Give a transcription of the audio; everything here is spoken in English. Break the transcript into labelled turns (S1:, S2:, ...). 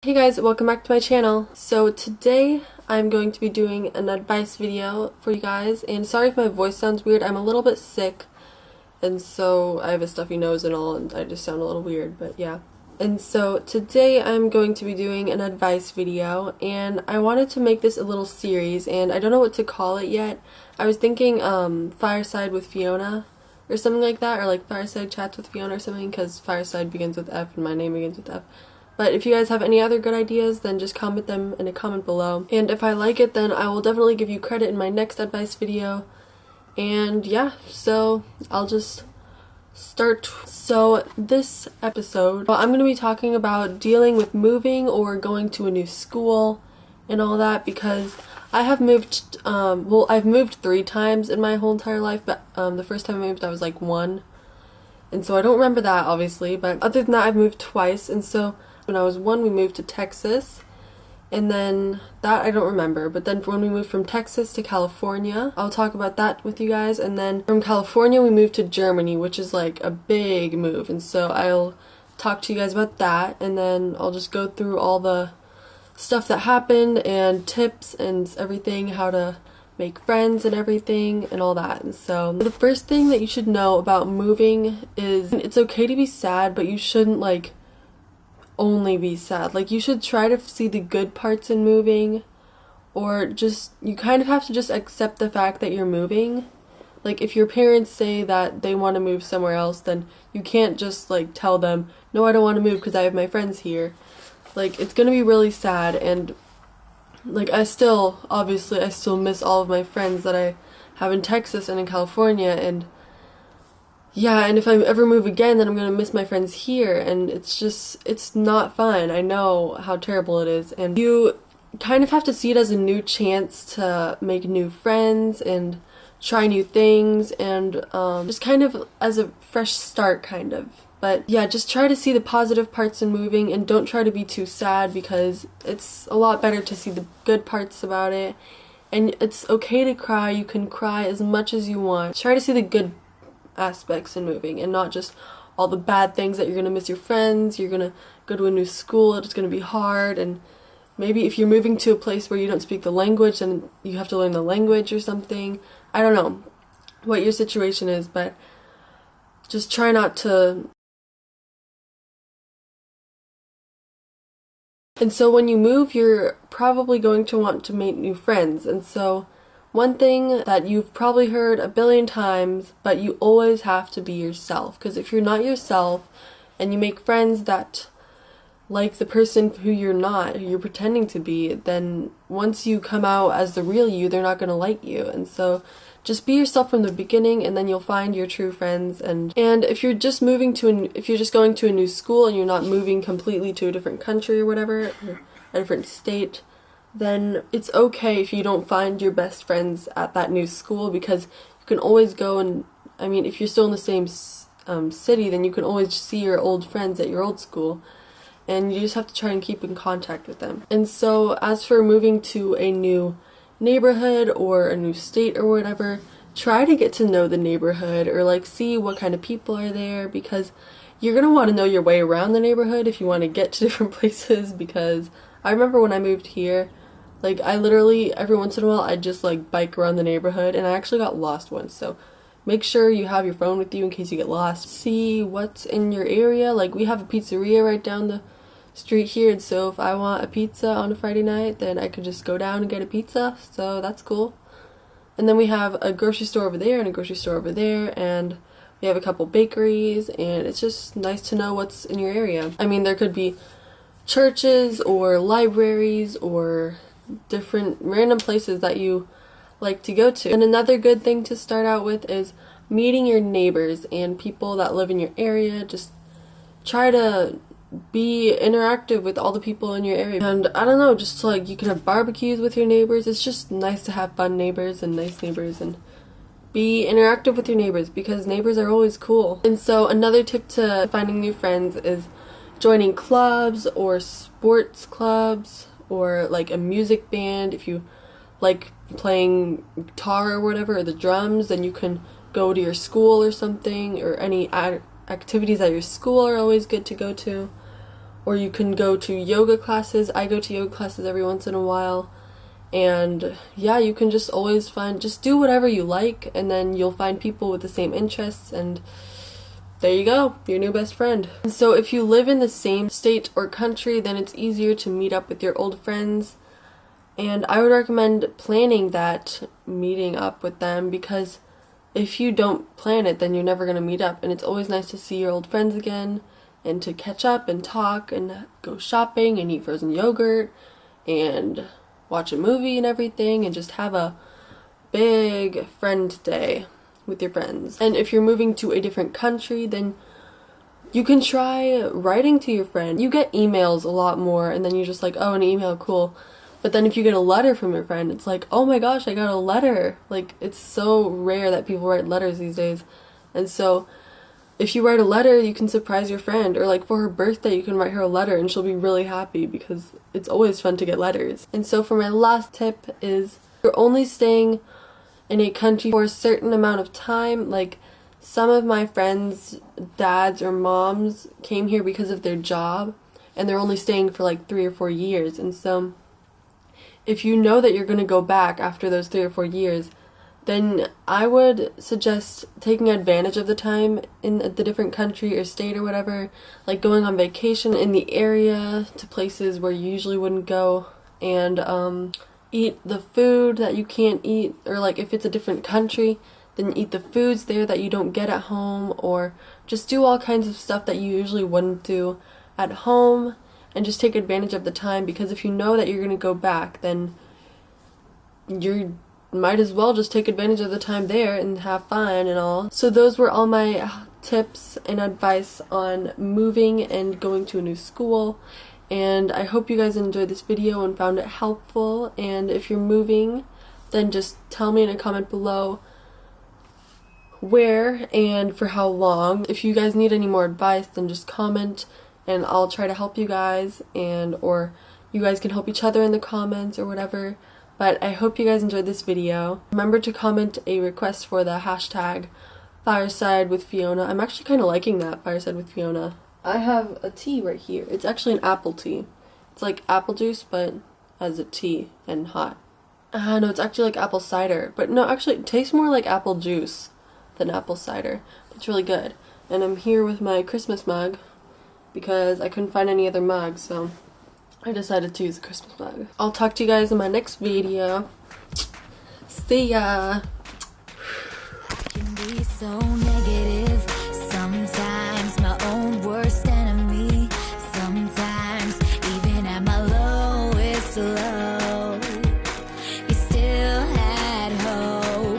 S1: Hey guys, welcome back to my channel. So today I'm going to be doing an advice video for you guys, and sorry if my voice sounds weird. I'm a little bit sick, and so I have a stuffy nose and all, and I just sound a little weird, but yeah. And so today I'm going to be doing an advice video, and I wanted to make this a little series, and I don't know what to call it yet. I was thinking Fireside with Fiona or something like that, or like Fireside Chats with Fiona or something, because Fireside begins with F and my name begins with F. But if you guys have any other good ideas, then just comment them in a comment below. And if I like it, then I will definitely give you credit in my next advice video. And yeah, so I'll just start. So this episode, I'm going to be talking about dealing with moving or going to a new school and all that, because I have moved, I've moved 3 times in my whole entire life, but the first time I moved I was like 1. And so I don't remember that, obviously, but other than that I've moved twice. And so when I was 1, we moved to Texas, and then that I don't remember, but then when we moved from Texas to California, I'll talk about that with you guys. And then from California we moved to Germany, which is like a big move, and so I'll talk to you guys about that, and then I'll just go through all the stuff that happened and tips and everything, how to make friends and everything and all that. And so the first thing that you should know about moving is it's okay to be sad, but you shouldn't like only be sad. Like, you should try to see the good parts in moving, or just, you kind of have to just accept the fact that you're moving. Like, if your parents say that they want to move somewhere else, then you can't just like tell them, no, I don't want to move because I have my friends here. Like, it's gonna be really sad, and like I still miss all of my friends that I have in Texas and in California, and yeah, and if I ever move again, then I'm gonna miss my friends here, and it's not fun. I know how terrible it is, and you kind of have to see it as a new chance to make new friends and try new things, and just kind of as a fresh start, kind of. But yeah, just try to see the positive parts in moving, and don't try to be too sad, because it's a lot better to see the good parts about it. And it's okay to cry. You can cry as much as you want. Try to see the good aspects in moving, and not just all the bad things, that you're gonna miss your friends, you're gonna go to a new school, it's gonna be hard, and maybe if you're moving to a place where you don't speak the language, then you have to learn the language or something. I don't know what your situation is, but just try not to. And so when you move, you're probably going to want to make new friends, and so one thing that you've probably heard a billion times, but you always have to be yourself. Because if you're not yourself and you make friends that like the person who you're not, who you're pretending to be, then once you come out as the real you, they're not going to like you. And so just be yourself from the beginning, and then you'll find your true friends. And if you're just if you're just going to a new school and you're not moving completely to a different country or whatever, or a different state, then it's okay if you don't find your best friends at that new school, because you can always go and, I mean, if you're still in the same city, then you can always see your old friends at your old school, and you just have to try and keep in contact with them. And so as for moving to a new neighborhood or a new state or whatever, try to get to know the neighborhood, or like see what kind of people are there, because you're gonna want to know your way around the neighborhood if you want to get to different places. Because I remember when I moved here, like, I literally, every once in a while, I'd just, like, bike around the neighborhood, and I actually got lost once, so make sure you have your phone with you in case you get lost. See what's in your area. Like, we have a pizzeria right down the street here, and so if I want a pizza on a Friday night, then I could just go down and get a pizza, so that's cool. And then we have a grocery store over there and a grocery store over there, and we have a couple bakeries, and it's just nice to know what's in your area. I mean, there could be churches or libraries or different random places that you like to go to. And another good thing to start out with is meeting your neighbors and people that live in your area. Just try to be interactive with all the people in your area. And I don't know, just like, you can have barbecues with your neighbors. It's just nice to have fun neighbors and nice neighbors, and be interactive with your neighbors, because neighbors are always cool. And so another tip to finding new friends is joining clubs or sports clubs, or like a music band. If you like playing guitar or whatever, or the drums, then you can go to your school or something, or any activities at your school are always good to go to. or you can go to yoga classes. I go to yoga classes every once in a while. And yeah, you can just always just do whatever you like, and then you'll find people with the same interests, and there you go, your new best friend. And so if you live in the same state or country, then it's easier to meet up with your old friends. And I would recommend planning that meeting up with them, because if you don't plan it, then you're never going to meet up. And it's always nice to see your old friends again, and to catch up and talk and go shopping and eat frozen yogurt and watch a movie and everything, and just have a big friend day with your friends. And if you're moving to a different country, then you can try writing to your friend. You get emails a lot more, and then you're just like, oh, an email, cool. But then if you get a letter from your friend, it's like, oh my gosh, I got a letter. Like, it's so rare that people write letters these days. And so if you write a letter, you can surprise your friend, or like for her birthday, you can write her a letter and she'll be really happy, because it's always fun to get letters. And so for my last tip is, you're only staying in a country for a certain amount of time. Like, some of my friends' dads or moms came here because of their job, and they're only staying for like 3 or 4 years. And so if you know that you're going to go back after those 3 or 4 years, then I would suggest taking advantage of the time in the different country or state or whatever, like going on vacation in the area to places where you usually wouldn't go, and eat the food that you can't eat, or like if it's a different country, then eat the foods there that you don't get at home, or just do all kinds of stuff that you usually wouldn't do at home, and just take advantage of the time, because if you know that you're going to go back, then you might as well just take advantage of the time there and have fun and all. So those were all my tips and advice on moving and going to a new school. And I hope you guys enjoyed this video and found it helpful. And if you're moving, then just tell me in a comment below where and for how long. If you guys need any more advice, then just comment and I'll try to help you guys, or you guys can help each other in the comments or whatever. But I hope you guys enjoyed this video. Remember to comment a request for the hashtag Fireside with Fiona. I'm actually kind of liking that, Fireside with Fiona. I have a tea right here. It's actually an apple tea. It's like apple juice, but as a tea and hot. No, it's actually like apple cider. But no, actually it tastes more like apple juice than apple cider. It's really good. And I'm here with my Christmas mug, because I couldn't find any other mug, so I decided to use a Christmas mug. I'll talk to you guys in my next video. See ya!